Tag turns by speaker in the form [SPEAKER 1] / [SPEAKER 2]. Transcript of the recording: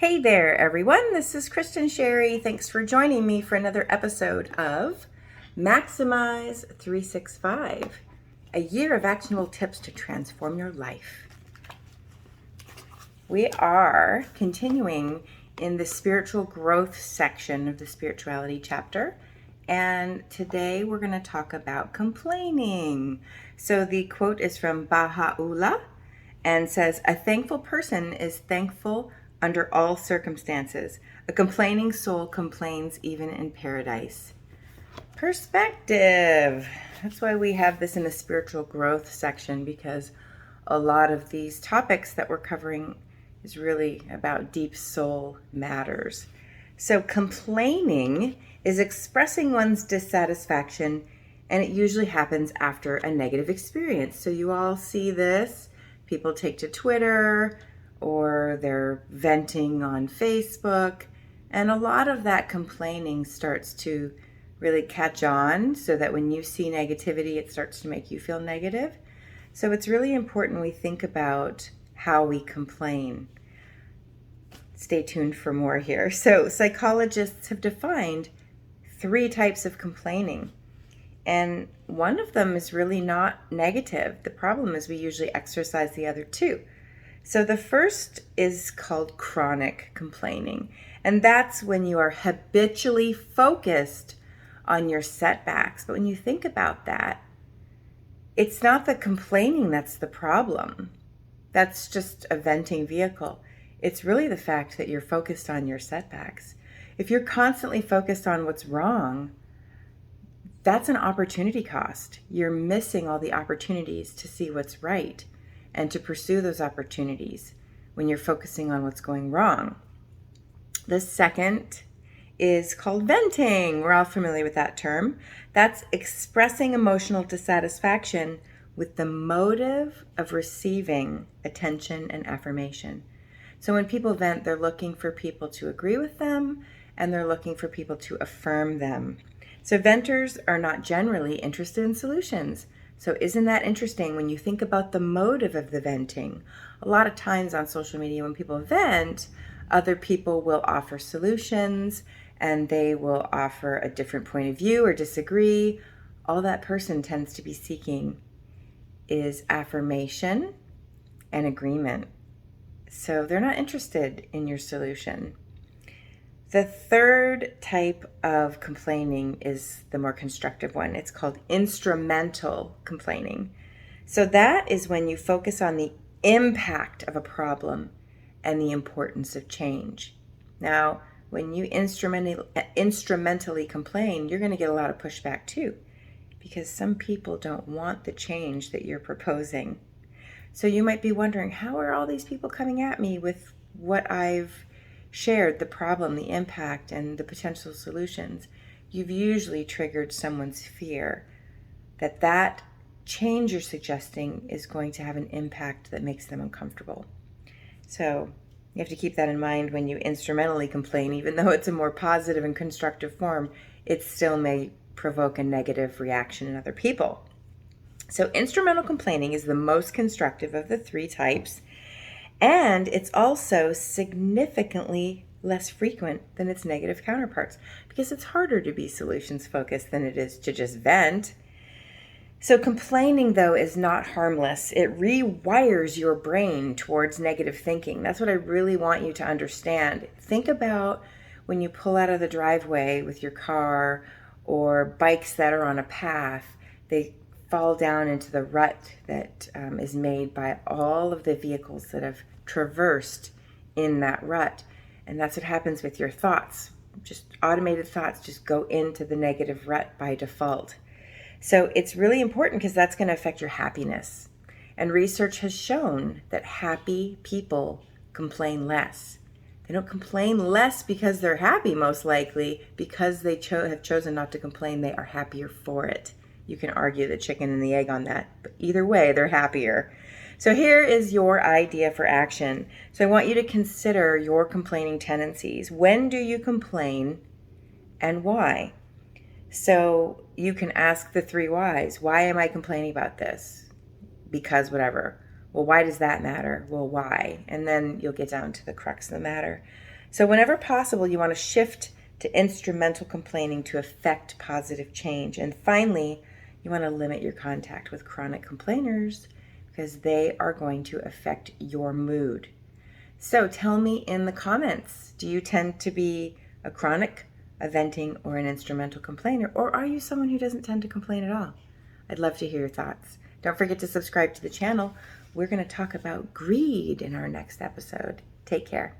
[SPEAKER 1] Hey there, everyone. This is Kristin Sherry. Thanks for joining me for another episode of Maximize 365, a year of actionable tips to transform your life. We are continuing in the spiritual growth section of the spirituality chapter, and today we're going to talk about complaining. So the quote is from Bahá'u'lláh and says, "A thankful person is thankful under all circumstances. A complaining soul complains even in paradise." Perspective. That's why we have this in the spiritual growth section, because a lot of these topics that we're covering is really about deep soul matters. So complaining is expressing one's dissatisfaction, and it usually happens after a negative experience. So you all see this. People take to Twitter, or they're venting on Facebook, and a lot of that complaining starts to really catch on, so that when you see negativity, it starts to make you feel negative. So it's really important we think about how we complain. Stay tuned for more here. So psychologists have defined 3 types of complaining, and one of them is really not negative. The problem is we usually exercise the other 2. So the first is called chronic complaining, and that's when you are habitually focused on your setbacks. But when you think about that, it's not the complaining that's the problem. That's just a venting vehicle. It's really the fact that you're focused on your setbacks. If you're constantly focused on what's wrong, that's an opportunity cost. You're missing all the opportunities to see what's right and to pursue those opportunities when you're focusing on what's going wrong. The second is called venting. We're all familiar with that term. That's expressing emotional dissatisfaction with the motive of receiving attention and affirmation. So when people vent, they're looking for people to agree with them, and they're looking for people to affirm them. So venters are not generally interested in solutions. So isn't that interesting when you think about the motive of the venting? A lot of times on social media, when people vent, other people will offer solutions, and they will offer a different point of view or disagree. All that person tends to be seeking is affirmation and agreement. So they're not interested in your solution. The third type of complaining is the more constructive one. It's called instrumental complaining. So that is when you focus on the impact of a problem and the importance of change. Now, when you instrumentally complain, you're going to get a lot of pushback too, because some people don't want the change that you're proposing. So you might be wondering, how are all these people coming at me with what I've shared, the problem, the impact, and the potential solutions? You've usually triggered someone's fear that that change you're suggesting is going to have an impact that makes them uncomfortable. So you have to keep that in mind when you instrumentally complain. Even though it's a more positive and constructive form, it still may provoke a negative reaction in other people. So instrumental complaining is the most constructive of the 3 types, and it's also significantly less frequent than its negative counterparts, because it's harder to be solutions focused than it is to just vent. So complaining, though, is not harmless. It rewires your brain towards negative thinking. That's what I really want you to understand. Think about when you pull out of the driveway with your car, or bikes that are on a path. They fall down into the rut that is made by all of the vehicles that have traversed in that rut. And that's what happens with your thoughts. Just automated thoughts just go into the negative rut by default. So it's really important, because that's going to affect your happiness. And research has shown that happy people complain less. They don't complain less because they're happy, most likely, because they have chosen not to complain. They are happier for it. You can argue the chicken and the egg on that, but either way, they're happier. So here is your idea for action. So I want you to consider your complaining tendencies. When do you complain, and why? So you can ask the 3 whys. Why am I complaining about this? Because whatever. Well, why does that matter? Well, why? And then you'll get down to the crux of the matter. So whenever possible, you want to shift to instrumental complaining to affect positive change. And finally, you want to limit your contact with chronic complainers because they are going to affect your mood. So tell me in the comments, do you tend to be a chronic, a venting, or an instrumental complainer? Or are you someone who doesn't tend to complain at all? I'd love to hear your thoughts. Don't forget to subscribe to the channel. We're going to talk about greed in our next episode. Take care.